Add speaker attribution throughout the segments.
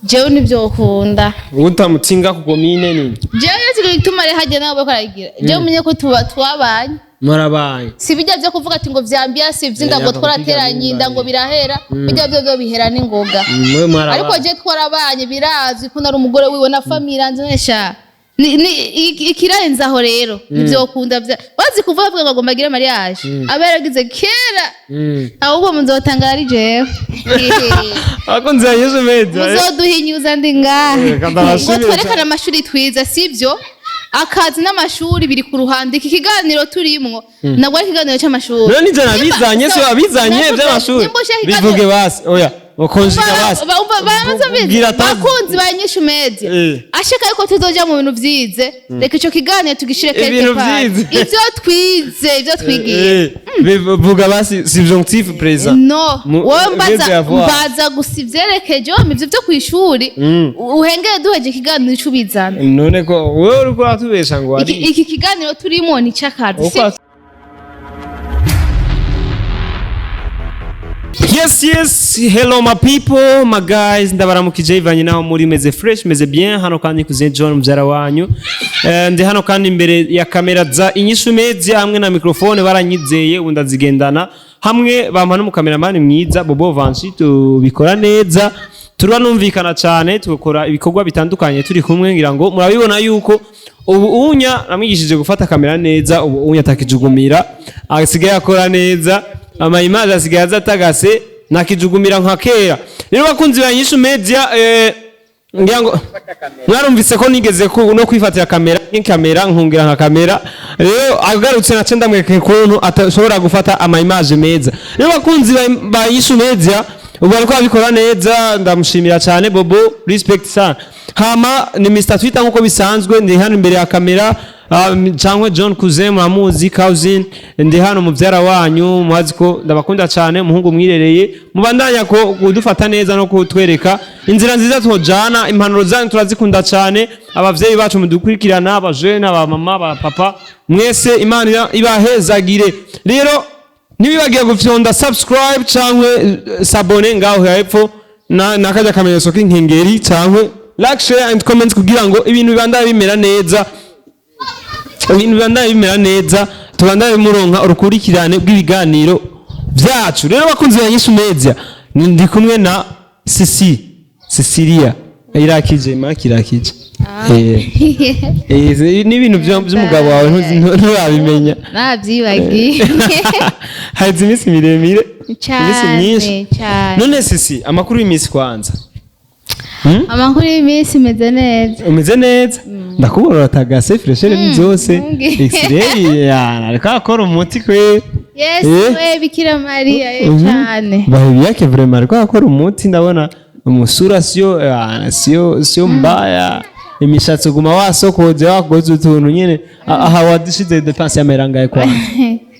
Speaker 1: jewe nivyo ukunda
Speaker 2: utamutsinga ku komine nini
Speaker 1: jewe yasigaye ituma re hajya nawe bakaragira jewe umenye ko twabanye
Speaker 2: marabaye
Speaker 1: si bijya byo kuvuga ati ngo vyambia si vyinda ngo twarateranye inda ngo birahera bijya byo bihera n'ingoga ariko je twarabanye birazwi ko nari umugore wiwe na family anzesha ikirenza aho rero nivyo ukunda bazi kuvuga ngo agomba agire mariage aberagize kera ahubwo muzotangara ari jewe
Speaker 2: akunze Yesu meza
Speaker 1: muzoduhinyuza ndi ngahe ngo twerekana amashuri twiza sivyo akazi n'amashuri biri ku ruhande iki kiganiro turimwo nabwo ari ikiganiro cy'amashuri
Speaker 2: none nje nabizanye se abizanye by'amashuri bivuge basi oya bakonjika basi bakunzi banyishu media ashaka yuko tuzoja mu bintu vyize reka ico kiganiro tugishire quelque part ivyo twigiye bivuga basi subjonctif présent
Speaker 1: no wowe mbaza gusivyerekeje wamwe ivyo byo kwishuri uhengeye duheje ikiganiro icubizana
Speaker 2: none ko wowe uriko atubesha ngo ari
Speaker 1: iki kiganiro turimo ni cyakazi
Speaker 2: Yes, hello my people, my guys, ndabaramukije ivanye naho muri meze fresh, meze bien, hano kandi kuze John mbyara wanyu. Ndi hano kandi imbere ya kamera za inyishu media hamwe na microphone baranyizeye undazigendana. Hamwe bampa no cameraman mwiza Bobo Vansi tubikora neza. Turanumvikana cyane tukora ibikorwa bitandukanye turi kumwe ngira ngo murabibona yuko ubu unya namwigishije gufata kamera neza, ubu unya takijugumira, asigaye akora neza. Ama image asigaye azatagase nakijugumira nka kera rero bakunzi banyishu media ngira ngo mwarumvise ko nigeze no kwifatira kamera nkungira nka kamera rero agarutse na cenda mweke kuntu atashobora gufata ama image meza rero bakunzi banyishu media ubu ariko abikora neza ndamushimira cyane Bobo respect sana hama ni Mr Twitter nkuko bisanzwe ndi hano imbere ya kamera cyangwa John Cousin muramuzi cousin ndi hano muvyara wanyu muhazi ko ndabakunda cyane umuhungu mwirereye mubandanya ko kudufata neza no kutwereka inzira nziza tojana impanuro zanyu turazikunda cyane abavyeyi bacu mudukurikirana abajene aba mama aba papa mwese Imana ibahezagire rero nibibagiye gufyonda subscribe cyangwa s'abonner ngaho hepfo nakaja kamenyetso k'inkengeri cyangwa like share and comment kugira ngo ibintu bibanda bimera neza tubandane muronka urukurikirane bw'ibiganiro byacu rero bakunzi banyishu media ndi kumwe na SISIRIYA irakije makirakije ni ibintu by'umugabo wawe nturabimenya
Speaker 1: nabyibagiye
Speaker 2: hazi iminsi miremire iminsi myinshi none Sisi amakuru y'imisi kwanza
Speaker 1: amakuru y'imisi
Speaker 2: umeze neza ndakubona uratagase freshere byose x-ray ariko akora umuti kwe
Speaker 1: yes we Bikira Maria cyane
Speaker 2: bahebiyake vraiment ariko akora umuti ndabona umusura sio mbaya imishatsi guma wasokoje wakoze utuntu nyene aha wadishize dépense yamerangaye kwa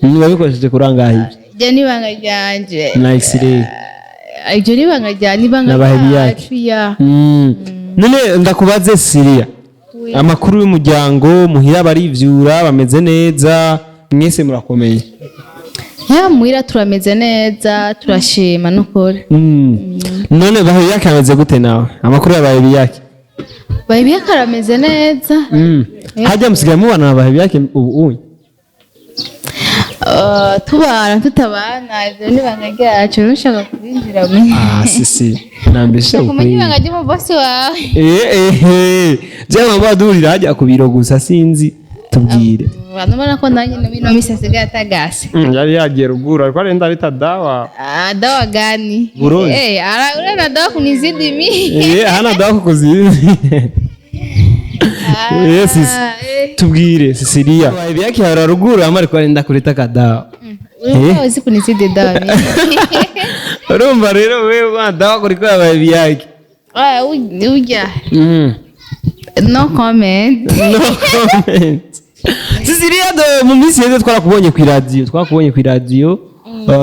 Speaker 2: nibabikojeje kurangaye
Speaker 1: je nibanga ryanje
Speaker 2: na x-ray
Speaker 1: ayo nibanga ryanje nibanga
Speaker 2: bahebiyake none ndakubaze Siriya amakuru y'umuryango muhira barivyura bameze neza mwese murakomeye
Speaker 1: muhira turameze neza turashima nukuri
Speaker 2: none bahebiyake ameze gute nawe amakuru ya bahebiyake
Speaker 1: arameze neza
Speaker 2: hajya musigaye mubana na bahebiyake ubu
Speaker 1: tubana tutabana ivyo nibanga ryacu nushaka kubinjira
Speaker 2: sisi nambesha
Speaker 1: kumenya ibanga ry'umu boss wawe
Speaker 2: cyangwa badurira hajya ku biro gusa sinzi tubwire
Speaker 1: banubona ko nanjye n'ibintu misasiga yatagase
Speaker 2: yari yagiye ruguru ariko arenda bita dawa
Speaker 1: dawa gani urana dawa kunizidi
Speaker 2: hana dawa kukuzidi yes tubwire Sisiriya bahebiyake hara ruguru ariko arenda kureta kadawa
Speaker 1: uzi kunizidi dawa
Speaker 2: urumva rero wewe dawa kuriko bahebiyake
Speaker 1: ujya no comment
Speaker 2: Sisiriya mu minsi yeze twarakubonye ku radio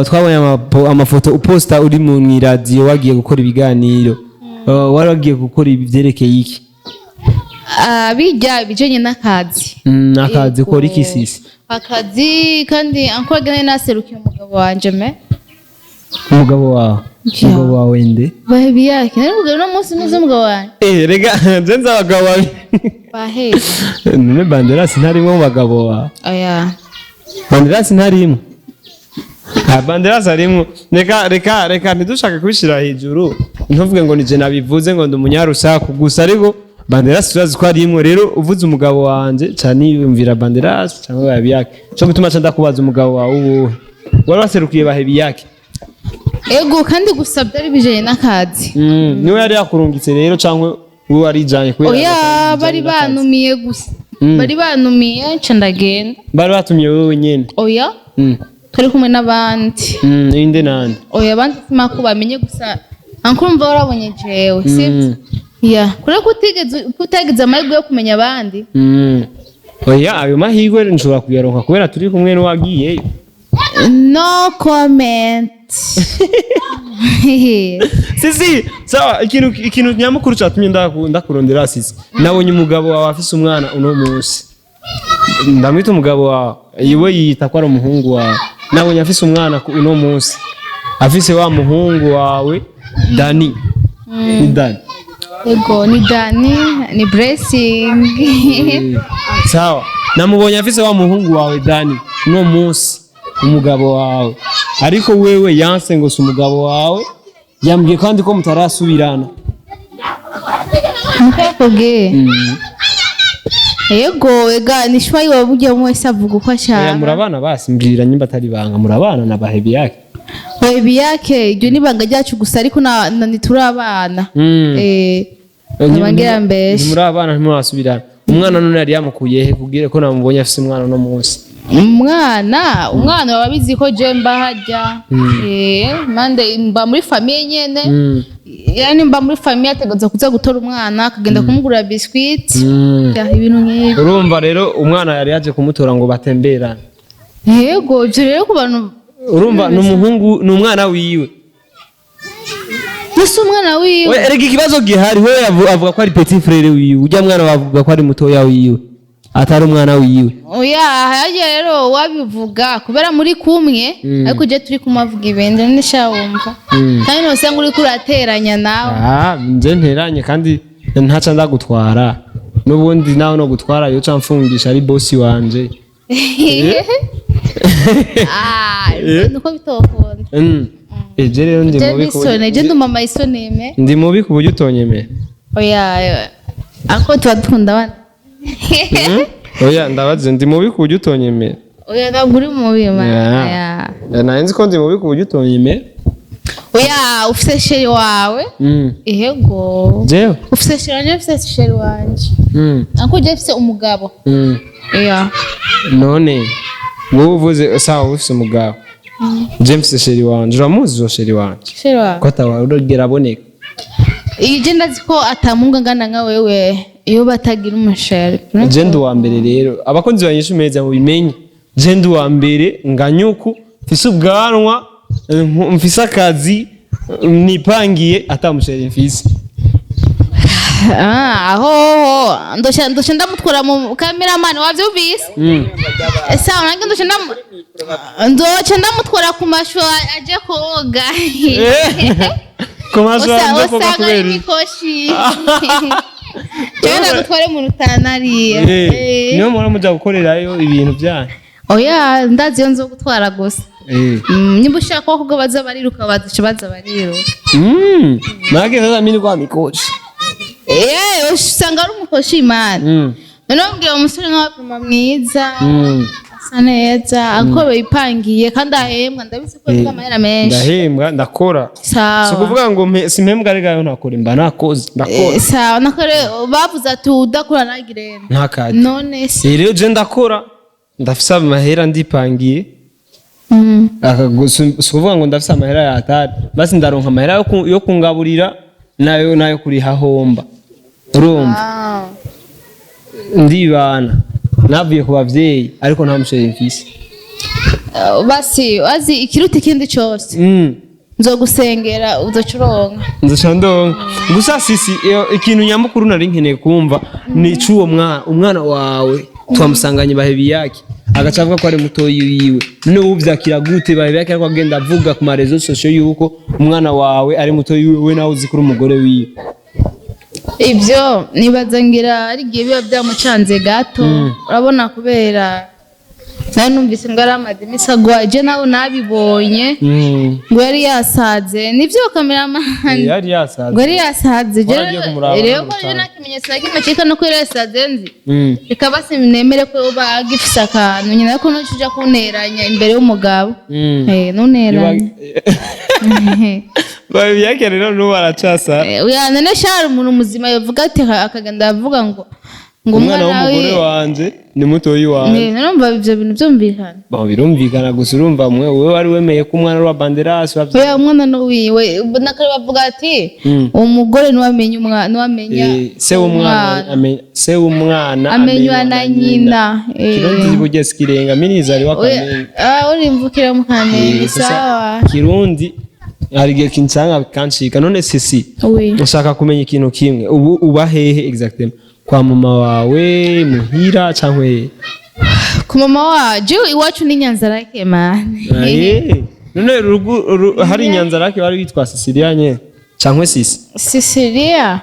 Speaker 2: twabonye amafoto uposta uri mu radio wagiye gukora ibiganiro waragiye gukora ibyerekeye iki
Speaker 1: bijya bijanye n'akazi
Speaker 2: akazi kora iki Sisi
Speaker 1: akazi kandi ankoragane naserukiye umugabo wanje
Speaker 2: umugabo wawe umugabo wawe nde
Speaker 1: bahebiyake nari kugira no munsi nuzo umugabo wanjye
Speaker 2: rega nze nza abagabo bawe
Speaker 1: bahe
Speaker 2: none banderasi ntarimo mu bagabo wawe
Speaker 1: oya
Speaker 2: banderasi ntarimo banderasi arimo reka ntidushake kubishyira hejuru ntuvuge ngo nije nabivuze ngo ndi umunyarusaku gusa ariko banderasi turazi ko arimo rero uvuze umugabo wanjye cyane yumvira banderasi cyangwa bahebiyake cyo gutuma ndakubaza umugabo wawe uwuhe wari waserukiye bahebiyake
Speaker 1: ego kandi gusa byari bijanye n'akazi
Speaker 2: niwe yari yakurungitse rero cyangwa wowe warijanye kubera
Speaker 1: oya bari banumiye gusa bari banumiye nca ndagenda
Speaker 2: bari batumiye wowe nyene
Speaker 1: oya turi kumwe n'abandi
Speaker 2: inde nande
Speaker 1: oya abandi simako bamenye gusa ankurumva warabonye jewe sibyo ya kure kutigeze amahirwe yo kumenya abandi
Speaker 2: oya ayo mahirwe nshobora kuyaronka kubera turi kumwe n'uwagiyeyo
Speaker 1: no comment
Speaker 2: sisi sawa ikintu nyamukuru cyatumye ndakurondera sisi nabonye umugabo wawe afise umwana uno munsi ndamwita umugabo wawe iwe yita ko ari umuhungu wawe nabonye afise umwana uno munsi afise wa muhungu wawe Dani ni Dani
Speaker 1: ego ni Dani ni blessing
Speaker 2: sawa namubonye afise wa muhungu wawe Dani uno munsi umugabo wawe ariko wewe yanse ngo si umugabo wawe yambwiye kandi ko mutarasubirana
Speaker 1: mukakoge yego ega nishwayi wabugiye mwese avuga uko ashaka
Speaker 2: murabana basi mbwira nyimba atari banga murabana na bahebiyake
Speaker 1: bahebiyake iryo ni banga ryacu gusa ariko ntiturabana nabangera mbeshe
Speaker 2: ntimurabana ntimurasubirana umwana none yari yamukuye he kubwire ko namubonye afise umwana no munsi
Speaker 1: umwana wabizi ko je mba hajya mande mba muri famille nyene yani mba muri famille ategeza kuza gutora umwana akagenda kumugurira biscuit ibintu nk'ibi
Speaker 2: urumva rero umwana yari yaje kumutora ngo batemberane
Speaker 1: yego je rero ku bantu
Speaker 2: urumva n'umuhungu n'umwana wiwe
Speaker 1: Nisi umwana wiwe
Speaker 2: erega ikibazo gihari we avuga ko ari petit frère wiwe ujya mwana bavuga ko ari mutoya wiwe atari umwana wiwe
Speaker 1: oya haje rero wabivuga kubera muri kumwe ariko je turi kumavuga ibende nishawumva kandi no sanga uri kurateranya nawe
Speaker 2: nje nteranye kandi ntaca ndagutwara nubundi nawe no gutwara yo camfungisha ari boss wanje
Speaker 1: nuko bitokunda
Speaker 2: eje rero ndi mubi
Speaker 1: ko je nduma maisoneme
Speaker 2: ndi mubi ku buryo utonyemera
Speaker 1: oya ako twadukunda bana
Speaker 2: oya ndabaze ndi mubi ku buryo utonyemera
Speaker 1: oya ntabwo uri mubi mana
Speaker 2: nzi ko ndi mubi ku buryo utonyemera
Speaker 1: oya ufise sheri wawe ihego
Speaker 2: jewe
Speaker 1: ufise sheri wanje ufise sheri wanje ako je ufise umugabo oya
Speaker 2: none wowe uvuze sawa ufise umugabo James sheri wanje uramuzi zo sheri wanje
Speaker 1: sheri wawe
Speaker 2: ko atawarugera aboneka
Speaker 1: ije ndazi ko atamunga ngana nka wewe iyo batagira umusheri
Speaker 2: jende wa mbere rero abakonzi banyishu meza mu bimenye jende wa mbere nganyuku mfise ubwanwa mfise akazi nipangiye atamusheri mfise
Speaker 1: aho ndosha ndamutwara mu cameraman wavyubise sawa nange ndocha ndamutwara ku masho aje koga
Speaker 2: kumasho aje koga kubera
Speaker 1: imikoshi cyane gutware mu rutanariya
Speaker 2: niyo muntu muja gukorerayo ibintu byanyu
Speaker 1: oya ndazi yo nzo gutwara gusa niba ushaka ko baza bariruka baduca baza bariruka
Speaker 2: nage sasa mimi kwa mikoshi
Speaker 1: usanga ari umukoshi imana noneho mbwira umusore nk'abapima mwiza asa neza akobe ipangiye kandi ahembwa ndabizi ko afite amahera menshi
Speaker 2: ndahembwa ndakora si kuvuga ngo simpembwa ari gayo ntakora imba nakoze ndakora
Speaker 1: sawa nakore bavuze ati udakora nagirene
Speaker 2: ntakajya
Speaker 1: none
Speaker 2: se rero je ndakora ndafise amahera ndipangiye si kuvuga ngo ndafise amahera yatari basi ndaronka amahera yo kungaburira nayo kuriha homba urumva ndibana navuye ku bavyeyi ariko nta musheri mfise
Speaker 1: basi wazi ikiruta ikindi cyose nzogusengera uzocuronka
Speaker 2: nzoca ndonka gusa sisi ikintu nyamukuru nari nkeneye kumva ni cyuwo umwana wawe twamusanganye bahebiyake agaca avuga ko ari mutoyi wiwe none uvyakira gute bahebiyake ariko agenda avuga ku marezo social yuko umwana wawe ari mutoyi wiwe nawe uzi kuri umugore wiwe
Speaker 1: ibyo nibaza ngira ari gihe biba byamucanze gato urabona kubera nari numvise ngo ari amadimisi agwaje nawe nabibonye ngo yari yasaze nivyo kameramani
Speaker 2: yari yasaze
Speaker 1: ngo yari yasaze rero ko rero nakimenyetso nakimacika no kwera yasaze nzi bikaba sinemere ko bagifise akantu nyina ko nucuja kuneranya imbere y'umugabo nuneranya
Speaker 2: bahebiyake rero nubu aracasa
Speaker 1: none shari umuntu muzima yovuga ati akagenda avuga ngo
Speaker 2: umwana w'umugore wanje ni mutoyi wanje
Speaker 1: numva ivyo bintu byumvikana
Speaker 2: birumvikana gusa urumva wewe wari wemeye ko umwana wa banderasi
Speaker 1: oya umwana no wiwe nakare bavuga ati umugore niwamenya
Speaker 2: se w'umwana
Speaker 1: amenywa na nyina
Speaker 2: kirundi bugeze kirenga minizari wakamenya
Speaker 1: urimvukira mu kamenge sawa
Speaker 2: kirundi hari gihe kinsanga kancika none sisi ushaka kumenya ikintu kimwe ubu uba hehe exactement kwa mama wawe muhira cyangwa
Speaker 1: ku mama waje iwacu ni Nyanzarake man
Speaker 2: none hari Nyanzarake bari bitwa SISIRIYA nye cyangwa
Speaker 1: SISIRIYA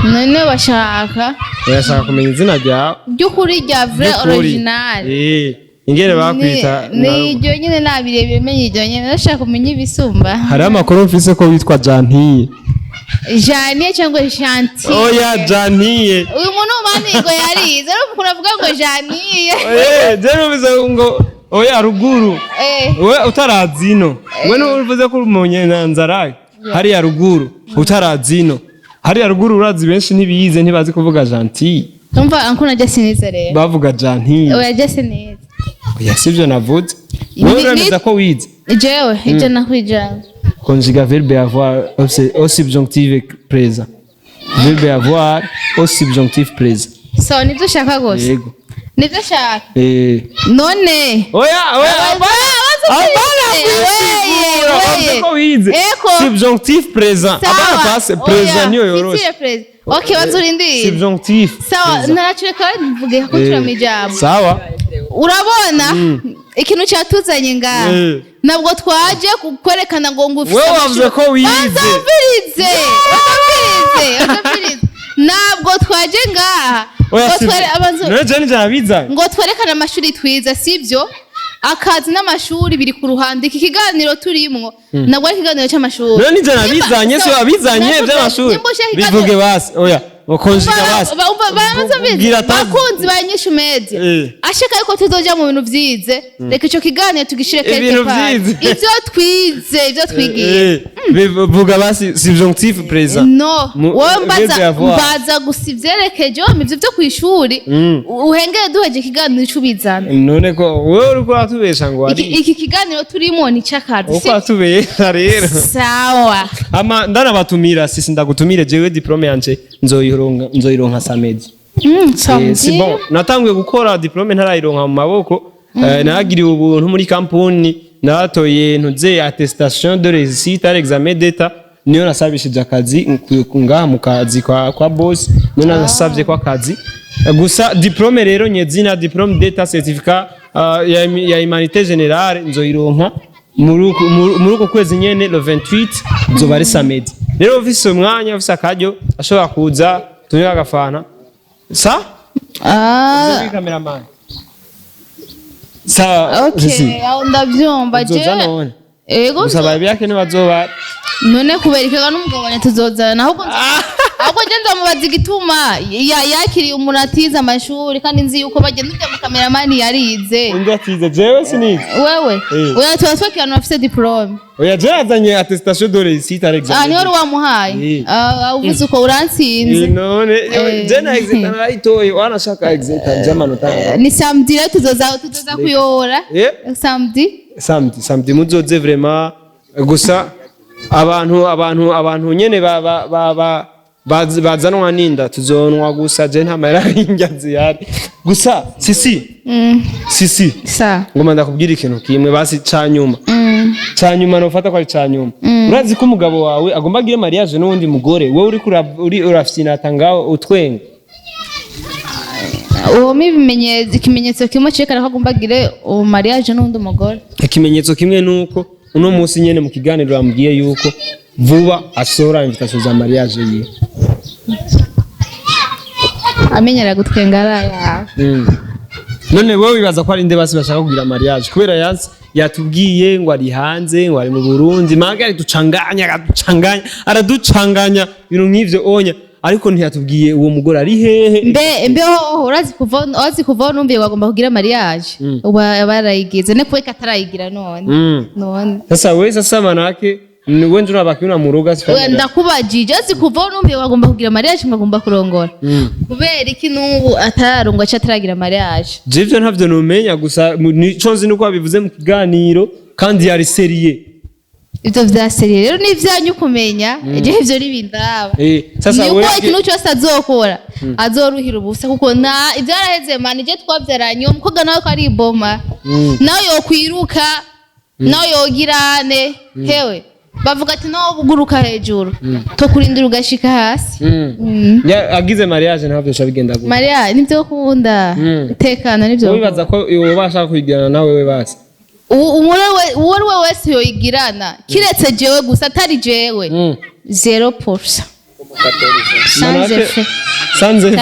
Speaker 1: none bashaka
Speaker 2: kumenya izina ryawe
Speaker 1: ry'ukuri rya vrai original
Speaker 2: ingere bakwita
Speaker 1: ni iryo nyine nabirebye menye iryo nyine nashaka kumenya ibisumba
Speaker 2: hari amakuru mfise ko witwa Jantiye
Speaker 1: Janiye cyangwa Chantiye
Speaker 2: oya Janiye
Speaker 1: uyu muntu manigo yarize rero mukuru avuga ngo Janiye
Speaker 2: je bize ngo oya ruguru we utarazino we no uvuze ko umunye Nyanzarake hari ya ruguru utarazino hari ya ruguru urazi benshi ntibiyize ntibazi kuvuga Jantiye
Speaker 1: umva anko najya sineze rero
Speaker 2: bavuga Jantiye
Speaker 1: oya jya sineze
Speaker 2: oya sivyo navuze wowe uremeza ko wize
Speaker 1: jewe ije nakwijana
Speaker 2: conjuga verbe avoir au subjonctif présent verbe avoir au subjonctif présent
Speaker 1: so nivyo shaka gose
Speaker 2: yego
Speaker 1: nivyo shaka none
Speaker 2: oya ko wize subjonctif présent abana passe présent niyo yoroshe
Speaker 1: okay bazurindi
Speaker 2: subjonctif
Speaker 1: sawa naracureka mvuge ko turamijambo
Speaker 2: sawa
Speaker 1: urabona ikintu cyatuzanye ngaha nabwo twaje kukwerekana ngo ngufite
Speaker 2: wewe wavuze ko wize
Speaker 1: bazavirize nabwo twaje ngaha ngo twerekane amashuri twiza sibyo akazi n'amashuri biri ku ruhande iki kiganiro turimwo nabwo ari ikiganiro cy'amashuri
Speaker 2: none nije nabizanye se wabizanye by'amashuri bivuge basi oya bakonjika basi
Speaker 1: bakunzi ba INYISHU media ashaka yuko tuzoja mu bintu vyize reka ico kiganiro tugishire quelque part ivyo twize ivyo twigiye
Speaker 2: bivuga basi subjonctif présent
Speaker 1: no mbaza gusa ivyerekeje ivyo vyo kwishuri uhengere duheje ikiganiro icubizana
Speaker 2: none ko wewe uriko atubesha ngo ari
Speaker 1: iki kiganiro turimo ni cyakazi
Speaker 2: uko atubesha rero
Speaker 1: sawa
Speaker 2: ama ndanabatumira sisi ndagutumire jewe diplome yanje nzoyironka samedi c'est bon natanguye gukora diplome ntarayironka mu maboko naragiriwe ubuntu muri kampuni natoye ntuze attestation de réussite à l'examen d'état niyo nasabishije akazi ngaha mu kazi kwa boss niyo nasabye kwa kazi gusa diplome rero nyezina diplome d'état certificat ya humanité générale nzoyironka muri uko kwezi nyene le 28 nzoba ari samedi rero ufise umwanya ufise akaryo ashobora kuza tunywa agafana sa cameraman sa
Speaker 1: okay aho ndavyumva je ego
Speaker 2: gusa bahebiyake nibazoba
Speaker 1: none kubereka n'umugabo wanye tuzozana ahubwo je ndamubaza igituma yakiriye umuntu atize amashuri kandi nzi yuko bagenda ujya mu cameraman yarize
Speaker 2: undi atize jewe sinize
Speaker 1: wewe oya twaswakira no afise diplome
Speaker 2: oya je azanye attestation de réussite à l'examen
Speaker 1: niho wamuhaye uvuze uko uransinze
Speaker 2: none je na examen narayitoye wanashaka examen j'amanota
Speaker 1: ni samedi rero tuzoza kuyora samedi
Speaker 2: muzoze vraiment gusa abantu nyene bazanwa ninda tuzonwa gusa je nta mahera y'ingazi yari gusa sisi ngoma ndakubwira ikintu kimwe basi canyuma nofata ko ari canyuma urazi ko umugabo wawe agomba agire mariage n'undi mugore wewe uri urafyinata ngaho utwenga
Speaker 1: uwo ikimenyetso kimwe cerekana ko agomba agire mariage n'undi mugore.
Speaker 2: Ikimenyetso kimwe nuko uno munsi nyene mu kiganiro bamubwiye yuko vuba asohora invitation za mariage yiwe.
Speaker 1: Amenyera gutwengara yawe.
Speaker 2: None wowe wibaza ko ari nde basi bashaka kugira mariage kubera yatubwiye ngo ari hanze ngo ari mu Burundi magari araducanganya ibintu nk'ivyo onya ariko ntiyatubwiye uwo mugore ari hehe.
Speaker 1: Mbe urazi kuva numviye wagomba kugira mariage uba barayigize ne kweka atarayigira none.
Speaker 2: Sasa manake ni wenje urabakina mu rugo
Speaker 1: asifanya. Ndakubajije azi kuva numviye wagomba kugira mariage ngagomba kurongora. Kubera iki nubu atararongwa cyataragira mariage.
Speaker 2: Jivyo ntavyo numenya gusa nico nzi nuko babivuze mu kiganiro kandi yari serie.
Speaker 1: Ivyo vya serie rero ni vyanyu kumenya ivyo ni bindaba.
Speaker 2: Sasa
Speaker 1: wewe ikintu cyose azokora azoruhira ubusa kuko ivyo araheze man je twavyaranye umukobwa nawe ko ari boma. Nawe yokwiruka nawe yogirane hewe. Bavuga ati no buguruka hejuru to kurindira ugashika hasi.
Speaker 2: Agize mariage ntabyo shabigenda gute.
Speaker 1: Mariage nivyo kunda itekana nivyo.
Speaker 2: Wibaza ko ubasha kwigirana nawe we basi.
Speaker 1: Uwo wese yoigirana kiretse jewe gusa atari jewe 0%.
Speaker 2: Sanze.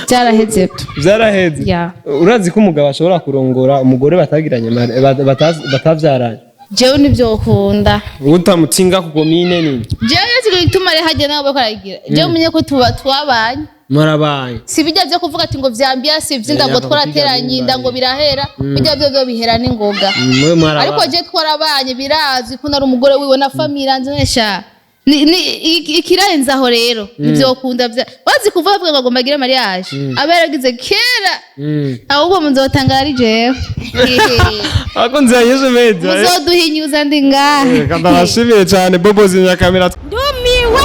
Speaker 1: Cyaraheze.
Speaker 2: Zaraheze. Urazi ko umugabo ashobora kurongora umugore batagiranye batavyaranye.
Speaker 1: Jewe nivyo ukunda.
Speaker 2: Utamutinga ku komine nini?
Speaker 1: Jewe yesi gituma re haje nawe bakaragira. Jewe umenye ko twabanye.
Speaker 2: Marabaye.
Speaker 1: Si bijya byo kuvuga ati ngo vyambia si vyindago twarateranye indango birahera. Bijya byo bihera n'ingoga. Ariko je twarabanye birazi ko nari umugore wiwe na family anzenesha. Ikirenze aho rero nivyo ukunda bazi kuvuga ngo agomba agire mariage aberagize kera ahubwo muzotangara ari jewe
Speaker 2: ako nzayije meza
Speaker 1: muzoduhinyuza ndi ngahe
Speaker 2: kandi arashimire cyane bobo zinya kamera
Speaker 1: ndumiwe.